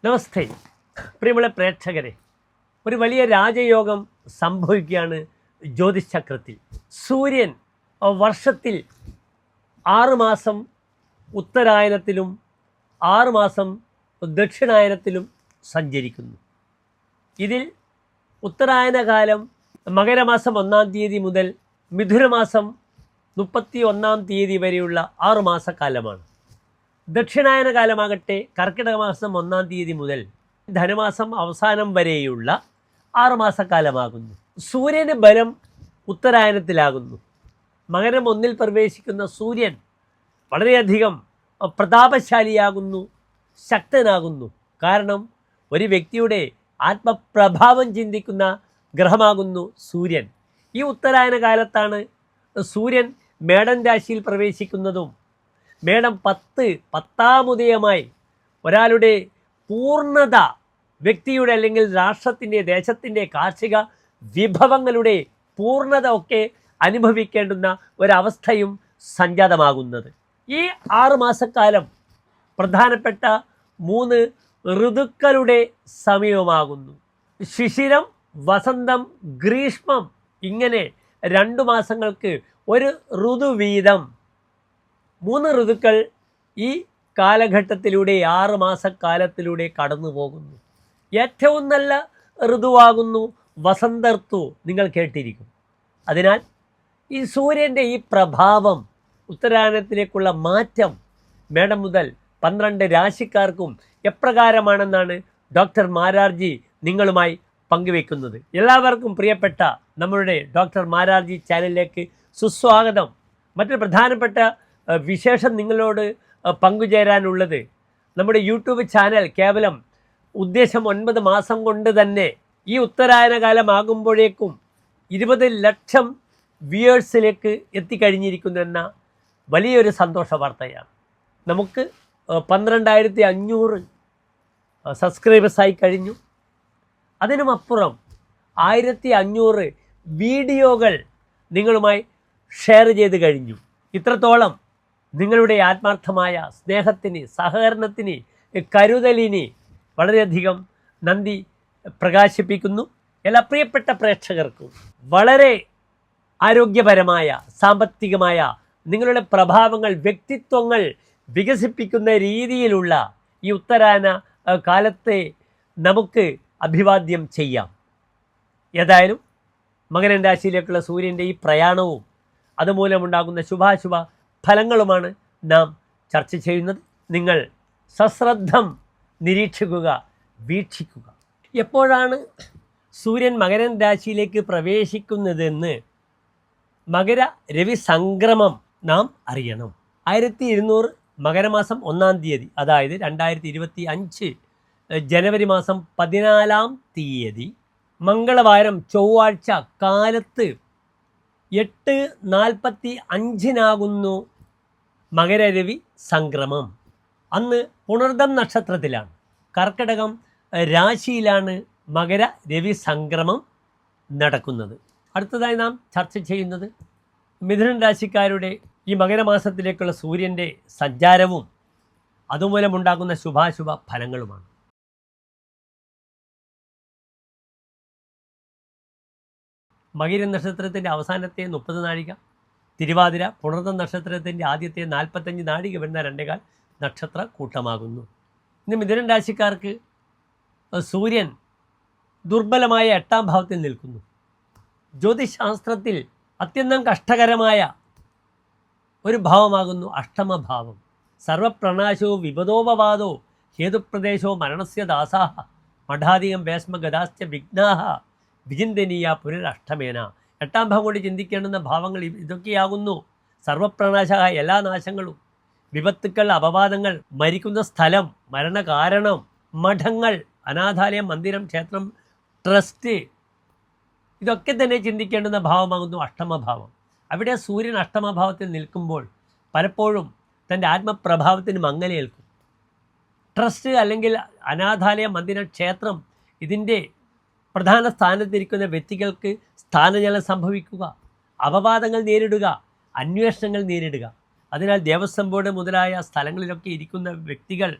നമസ്തേ പ്രിയമുള്ള പ്രേക്ഷകരെ, ഒരു വലിയ രാജയോഗം സംഭവിക്കുകയാണ് ജ്യോതിഷചക്രത്തിൽ. സൂര്യൻ വർഷത്തിൽ 6 മാസം ഉത്തരായനത്തിലും 6 മാസം ദക്ഷിണായനത്തിലും സഞ്ചരിക്കുന്നു. ഇതിൽ ഉത്തരായന കാലം മകരമാസം 1-ാം തീയതി മുതൽ മിഥുനമാസം 31-ാം തീയതി വരെയുള്ള 6 മാസക്കാലമാണ്. ദക്ഷിണായന കാലമാകട്ടെ കർക്കിടക മാസം 1-ാം തീയതി മുതൽ ധനുമാസം അവസാനം വരെയുള്ള 6 മാസക്കാലമാകുന്നു. സൂര്യന് ബലം ഉത്തരായനത്തിലാകുന്നു. മകരം 1-ൽ പ്രവേശിക്കുന്ന സൂര്യൻ വളരെയധികം പ്രതാപശാലിയാകുന്നു, ശക്തനാകുന്നു. കാരണം ഒരു വ്യക്തിയുടെ ആത്മപ്രഭാവം ചിന്തിക്കുന്ന ഗ്രഹമാകുന്നു സൂര്യൻ. ഈ ഉത്തരായന കാലത്താണ് സൂര്യൻ മേടൻ രാശിയിൽ പ്രവേശിക്കുന്നതും മേടം 10-ാം ഉദയമായി ഒരാളുടെ പൂർണ്ണത, വ്യക്തിയുടെ അല്ലെങ്കിൽ രാഷ്ട്രത്തിൻ്റെ, ദേശത്തിൻ്റെ കാർഷിക വിഭവങ്ങളുടെ പൂർണ്ണത ഒക്കെ അനുഭവിക്കേണ്ടുന്ന ഒരവസ്ഥയും സംജാതമാകുന്നത്. ഈ 6 മാസക്കാലം പ്രധാനപ്പെട്ട 3 ഋതുക്കളുടെ സമയമാകുന്നു. ശിശിരം, വസന്തം, ഗ്രീഷ്മം, ഇങ്ങനെ 2 മാസങ്ങൾക്ക് ഒരു ഋതു വീതം 3 ഋതുക്കൾ ഈ കാലഘട്ടത്തിലൂടെ 6 മാസക്കാലത്തിലൂടെ കടന്നു പോകുന്നു. ഏറ്റവും നല്ല ഋതുവാകുന്നു വസന്ത ഋതു, നിങ്ങൾ കേട്ടിരിക്കും. അതിനാൽ ഈ സൂര്യൻ്റെ ഈ പ്രഭാവം, ഉത്തരായനത്തിലേക്കുള്ള മാറ്റം മേടം മുതൽ 12 രാശിക്കാർക്കും എപ്രകാരമാണെന്നാണ് ഡോക്ടർ മാരാർജി നിങ്ങളുമായി പങ്കുവെക്കുന്നത്. എല്ലാവർക്കും പ്രിയപ്പെട്ട നമ്മളുടെ ഡോക്ടർ മാരാർജി ചാനലിലേക്ക് സുസ്വാഗതം. മറ്റൊരു പ്രധാനപ്പെട്ട വിശേഷം നിങ്ങളോട് പങ്കുചേരാനുള്ളത്, നമ്മുടെ യൂട്യൂബ് ചാനൽ കേവലം ഉദ്ദേശം 9 മാസം കൊണ്ട് തന്നെ ഈ ഉത്തരായന കാലമാകുമ്പോഴേക്കും 20 ലക്ഷം വ്യൂവേഴ്സിലേക്ക് എത്തിക്കഴിഞ്ഞിരിക്കുന്നെന്ന വലിയൊരു സന്തോഷ വാർത്തയാണ്. നമുക്ക് 12,500 സബ്സ്ക്രൈബേഴ്സായി കഴിഞ്ഞു. അതിനുമപ്പുറം 1,500 വീഡിയോകൾ നിങ്ങളുമായി ഷെയർ ചെയ്ത് കഴിഞ്ഞു. ഇത്രത്തോളം നിങ്ങളുടെ ആത്മാർത്ഥമായ സ്നേഹത്തിന്, സഹകരണത്തിന്, കരുതലിന് വളരെയധികം നന്ദി പ്രകാശിപ്പിക്കുന്നു. എല്ലാ പ്രിയപ്പെട്ട പ്രേക്ഷകർക്കും വളരെ ആരോഗ്യപരമായ, സാമ്പത്തികമായ നിങ്ങളുടെ പ്രഭാവങ്ങൾ, വ്യക്തിത്വങ്ങൾ വികസിപ്പിക്കുന്ന രീതിയിലുള്ള ഈ ഉത്തരായന കാലത്തെ നമുക്ക് അഭിവാദ്യം ചെയ്യാം. ഏതായാലും മകരൻ രാശിയിലേക്കുള്ള സൂര്യൻ്റെ ഈ പ്രയാണവും അതുമൂലമുണ്ടാകുന്ന ശുഭാശുഭ ഫലങ്ങളുമാണ് നാം ചർച്ച ചെയ്യുന്നത്. നിങ്ങൾ സശ്രദ്ധം നിരീക്ഷിക്കുക, വീക്ഷിക്കുക. എപ്പോഴാണ് സൂര്യൻ മകരൻ രാശിയിലേക്ക് പ്രവേശിക്കുന്നതെന്ന് മകര രവി സംക്രമം നാം അറിയണം. 1200 മകരമാസം 1-ാം തീയതി, അതായത് 2025 ജനുവരി മാസം 14-ാം തീയതി മംഗളവാരം ചൊവ്വാഴ്ച കാലത്ത് 8:45 മകരരവി സംക്രമം. അന്ന് പുണർദം നക്ഷത്രത്തിലാണ്, കർക്കിടകം രാശിയിലാണ് മകര രവി സംക്രമം നടക്കുന്നത്. അടുത്തതായി നാം ചർച്ച ചെയ്യുന്നത് മിഥുനൻ രാശിക്കാരുടെ ഈ മകരമാസത്തിലേക്കുള്ള സൂര്യൻ്റെ സഞ്ചാരവും അതുമൂലമുണ്ടാകുന്ന ശുഭാശുഭ ഫലങ്ങളുമാണ്. മകര നക്ഷത്രത്തിൻ്റെ അവസാനത്തെ 30 നാഴിക, തിരുവാതിര പുണർദം നക്ഷത്രത്തിൻ്റെ ആദ്യത്തെ 45 നാഴിക വരുന്ന 2 നക്ഷത്ര കൂട്ടമാകുന്നു. ഇന്ന് മിഥുനൻ രാശിക്കാർക്ക് സൂര്യൻ ദുർബലമായ 8-ാം ഭാവത്തിൽ നിൽക്കുന്നു. ജ്യോതിശാസ്ത്രത്തിൽ അത്യന്തം കഷ്ടകരമായ ഒരു ഭാവമാകുന്നു അഷ്ടമഭാവം. സർവപ്രണാശോ വിപദോപവാദോ ഹേതുപ്രദേശോ മരണസ്യ ദാസാഹ മഠാധികം ഭേസ്മഗതാശ്ച വിഘ്നാഹ വിചിന്തനീയ പുനരഷ്ടമേന. 8-ാം ഭാവം കൊണ്ട് ചിന്തിക്കേണ്ടുന്ന ഭാവങ്ങൾ ഇതൊക്കെയാകുന്നു. സർവപ്രണാശ, എല്ലാ നാശങ്ങളും, വിപത്തുക്കൾ, അപവാദങ്ങൾ, മരിക്കുന്ന സ്ഥലം, മരണകാരണം, മഠങ്ങൾ, അനാഥാലയം, മന്ദിരം, ക്ഷേത്രം, ട്രസ്റ്റ്, ഇതൊക്കെ തന്നെ ചിന്തിക്കേണ്ടുന്ന ഭാവമാകുന്നു അഷ്ടമഭാവം. അവിടെ സൂര്യൻ അഷ്ടമഭാവത്തിൽ നിൽക്കുമ്പോൾ പലപ്പോഴും തൻ്റെ ആത്മപ്രഭാവത്തിന് മങ്ങലേൽക്കും. ട്രസ്റ്റ് അല്ലെങ്കിൽ അനാഥാലയം, മന്ദിരം, ക്ഷേത്രം, ഇതിൻ്റെ പ്രധാന സ്ഥാനത്തിരിക്കുന്ന വ്യക്തികൾക്ക് സ്ഥാനചലനം സംഭവിക്കുക, അപവാദങ്ങൾ നേരിടുക, അന്വേഷണങ്ങൾ നേരിടുക. അതിനാൽ ദേവസ്വം ബോർഡ് മുതലായ സ്ഥലങ്ങളിലൊക്കെ ഇരിക്കുന്ന വ്യക്തികൾ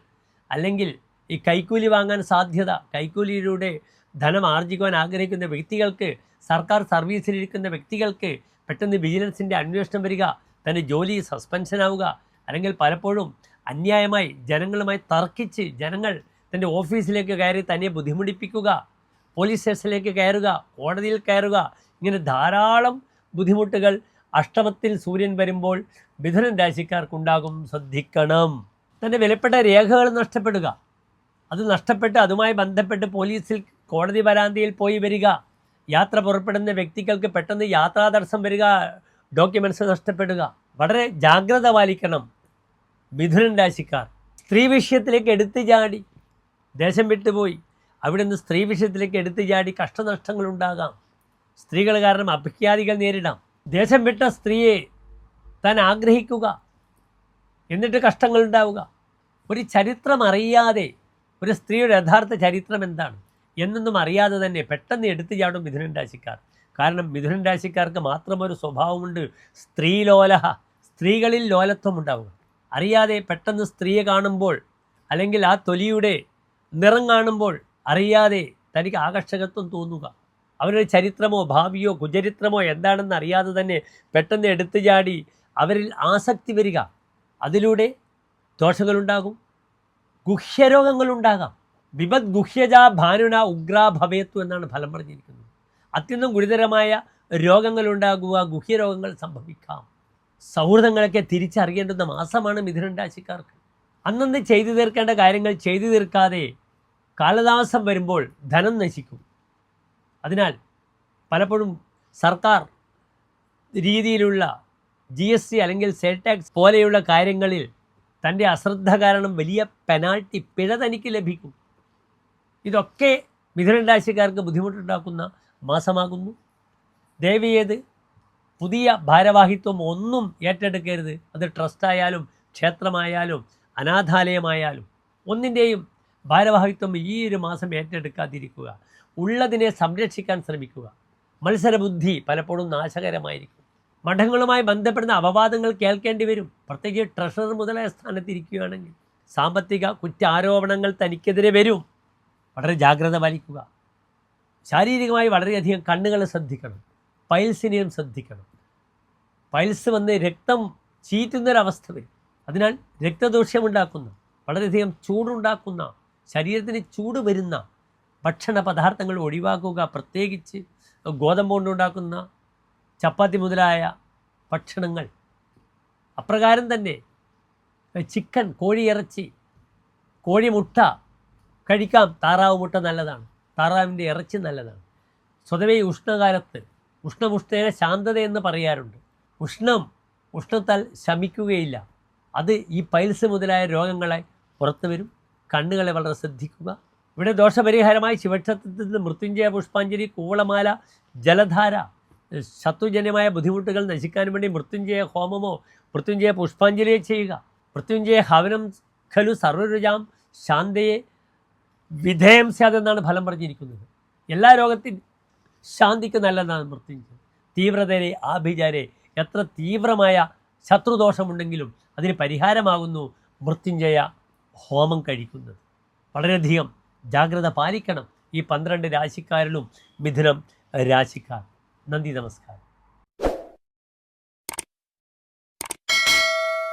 അല്ലെങ്കിൽ ഈ കൈക്കൂലി വാങ്ങാൻ സാധ്യത, കൈക്കൂലിയിലൂടെ ധനം ആർജിക്കുവാൻ ആഗ്രഹിക്കുന്ന വ്യക്തികൾക്ക്, സർക്കാർ സർവീസിലിരിക്കുന്ന വ്യക്തികൾക്ക് പെട്ടെന്ന് വിജിലൻസിൻ്റെ അന്വേഷണം വരിക, തൻ്റെ ജോലി സസ്പെൻഷനാവുക, അല്ലെങ്കിൽ പലപ്പോഴും അന്യായമായി ജനങ്ങളുമായി തർക്കിച്ച് ജനങ്ങൾ തൻ്റെ ഓഫീസിലേക്ക് കയറി തന്നെ ബുദ്ധിമുട്ടിപ്പിക്കുക, പോലീസ് സ്റ്റേഷനിലേക്ക് കയറുക, കോടതിയിൽ കയറുക, ഇങ്ങനെ ധാരാളം ബുദ്ധിമുട്ടുകൾ അഷ്ടമത്തിൽ സൂര്യൻ വരുമ്പോൾ മിഥുനൻ രാശിക്കാർക്കുണ്ടാകും. ശ്രദ്ധിക്കണം. തൻ്റെ വിലപ്പെട്ട രേഖകൾ നഷ്ടപ്പെടുക, അത് നഷ്ടപ്പെട്ട് അതുമായി ബന്ധപ്പെട്ട് പോലീസിൽ കോടതി വരാന്തയിൽ പോയി വരിക, യാത്ര പുറപ്പെടുന്ന വ്യക്തികൾക്ക് പെട്ടെന്ന് യാത്രാ തടസ്സം വരിക, ഡോക്യുമെൻറ്റ്സ് നഷ്ടപ്പെടുക. വളരെ ജാഗ്രത പാലിക്കണം മിഥുനൻ രാശിക്കാർ. സ്ത്രീ വിഷയത്തിലേക്ക് എടുത്തു ചാടി ദേശം വിട്ടുപോയി അവിടെ നിന്ന് സ്ത്രീ വിഷയത്തിലേക്ക് എടുത്തു ചാടി കഷ്ടനഷ്ടങ്ങളുണ്ടാകാം. സ്ത്രീകൾ കാരണം അപഖ്യാതികൾ നേരിടാം. ദേശം വിട്ട സ്ത്രീയെ താൻ ആഗ്രഹിക്കുക, എന്നിട്ട് കഷ്ടങ്ങളുണ്ടാവുക. ഒരു ചരിത്രം അറിയാതെ, ഒരു സ്ത്രീയുടെ യഥാർത്ഥ ചരിത്രം എന്താണ് എന്നൊന്നും അറിയാതെ തന്നെ പെട്ടെന്ന് എടുത്തു ചാടും മിഥുനൻ രാശിക്കാർ. കാരണം മിഥുനൻ രാശിക്കാർക്ക് മാത്രമൊരു സ്വഭാവമുണ്ട്, സ്ത്രീലോലഹ, സ്ത്രീകളിൽ ലോലത്വം ഉണ്ടാവുക. അറിയാതെ പെട്ടെന്ന് സ്ത്രീയെ കാണുമ്പോൾ, അല്ലെങ്കിൽ ആ തൊലിയുടെ നിറം കാണുമ്പോൾ അറിയാതെ തനിക്ക് ആകർഷകത്വം തോന്നുക, അവരുടെ ചരിത്രമോ ഭാവിയോ കുചരിത്രമോ എന്താണെന്ന് അറിയാതെ തന്നെ പെട്ടെന്ന് എടുത്തു ചാടി അവരിൽ ആസക്തി വരിക. അതിലൂടെ ദോഷങ്ങളുണ്ടാകും, ഗുഹ്യരോഗങ്ങളുണ്ടാകാം. വിപത് ഗുഹ്യജ ഭാനുന ഉഗ്രാ ഭവേത്തു എന്നാണ് ഫലം പറഞ്ഞിരിക്കുന്നത്. അത്യന്തം ഗുരുതരമായ രോഗങ്ങളുണ്ടാകുക, ഗുഹ്യരോഗങ്ങൾ സംഭവിക്കാം. സൗഹൃദങ്ങളൊക്കെ തിരിച്ചറിയേണ്ടുന്ന മാസമാണ് മിഥുനൻ രാശിക്കാർക്ക്. അന്നന്ന് ചെയ്തു തീർക്കേണ്ട കാര്യങ്ങൾ ചെയ്തു തീർക്കാതെ കാലതാമസം വരുമ്പോൾ ധനം നശിക്കും. അതിനാൽ പലപ്പോഴും സർക്കാർ രീതിയിലുള്ള GST അല്ലെങ്കിൽ സെയിൽ ടാക്സ് പോലെയുള്ള കാര്യങ്ങളിൽ തൻ്റെ അശ്രദ്ധ കാരണം വലിയ പെനാൾട്ടി, പിഴ തനിക്ക് ലഭിക്കും. ഇതൊക്കെ മിഥുനൻ രാശിക്കാർക്ക് ബുദ്ധിമുട്ടുണ്ടാക്കുന്ന മാസമാകുന്നു. ദയവേത് പുതിയ ഭാരവാഹിത്വം ഒന്നും ഏറ്റെടുക്കരുത്. അത് ട്രസ്റ്റായാലും ക്ഷേത്രമായാലും അനാഥാലയമായാലും ഒന്നിൻ്റെയും ഭാരവാഹിത്വം ഈ ഒരു മാസം ഏറ്റെടുക്കാതിരിക്കുക. ഉള്ളതിനെ സംരക്ഷിക്കാൻ ശ്രമിക്കുക. മത്സരബുദ്ധി പലപ്പോഴും നാശകരമായിരിക്കും. മഠങ്ങളുമായി ബന്ധപ്പെടുന്ന അപവാദങ്ങൾ കേൾക്കേണ്ടി വരും. പ്രത്യേകിച്ച് ട്രഷറർ മുതലായ സ്ഥാനത്തിരിക്കുകയാണെങ്കിൽ സാമ്പത്തിക കുറ്റാരോപണങ്ങൾ തനിക്കെതിരെ വരും. വളരെ ജാഗ്രത പാലിക്കുക. ശാരീരികമായി വളരെയധികം കണ്ണുകളെ ശ്രദ്ധിക്കണം, പൈൽസിനെയും ശ്രദ്ധിക്കണം. പൈൽസ് വന്ന് രക്തം ചീറ്റുന്നൊരവസ്ഥ വരും. അതിനാൽ രക്തദോഷ്യമുണ്ടാക്കുന്ന, വളരെയധികം ചൂടുണ്ടാക്കുന്ന, ശരീരത്തിന് ചൂട് വരുന്ന ഭക്ഷണ പദാർത്ഥങ്ങൾ ഒഴിവാക്കുക. പ്രത്യേകിച്ച് ഗോതമ്പ് കൊണ്ടുണ്ടാക്കുന്ന ചപ്പാത്തി മുതലായ ഭക്ഷണങ്ങൾ. അപ്രകാരം തന്നെ ചിക്കൻ, കോഴിയിറച്ചി, കോഴിമുട്ട കഴിക്കാം. താറാവ് മുട്ട നല്ലതാണ്, താറാവിൻ്റെ ഇറച്ചി നല്ലതാണ്. സ്വതവേ ഉഷ്ണകാലത്ത് ഉഷ്ണമുഷ്ണേന ശാന്തത എന്ന് പറയാറുണ്ട്. ഉഷ്ണത്താൽ ശമിക്കുകയില്ല. അത് ഈ പൈൽസ് മുതലായ രോഗങ്ങളെ പുറത്തു വരും. കണ്ണുകളെ വളരെ ശ്രദ്ധിക്കുക. ഇവിടെ ദോഷപരിഹാരമായി ശിവക്ഷേത്രത്തിൽ നിന്ന് മൃത്യുഞ്ജയ പുഷ്പാഞ്ജലി, കൂവളമാല, ജലധാര, ശത്രുജന്യമായ ബുദ്ധിമുട്ടുകൾ നശിക്കാൻ വേണ്ടി മൃത്യുഞ്ജയ ഹോമമോ മൃത്യുഞ്ജയ പുഷ്പാഞ്ജലിയോ ചെയ്യുക. മൃത്യുഞ്ജയ ഹവനം ഖലു സർവരുജാം ശാന്തയെ വിധേയം സ്യാതെന്നാണ് ഫലം പറഞ്ഞിരിക്കുന്നത്. എല്ലാ രോഗത്തിനും ശാന്തിക്ക് നല്ലതാണ് മൃത്യുഞ്ജയം. തീവ്രതരെ ആഭിചാരെ, എത്ര തീവ്രമായ ശത്രുദോഷമുണ്ടെങ്കിലും അതിന് പരിഹാരമാകുന്നു മൃത്യുഞ്ജയ ഹോമം കഴിക്കുന്നത്. വളരെയധികം ജാഗ്രത പാലിക്കണം ഈ 12 രാശിക്കാരിലും മിഥുനം രാശിക്കാർ. നന്ദി, നമസ്കാരം.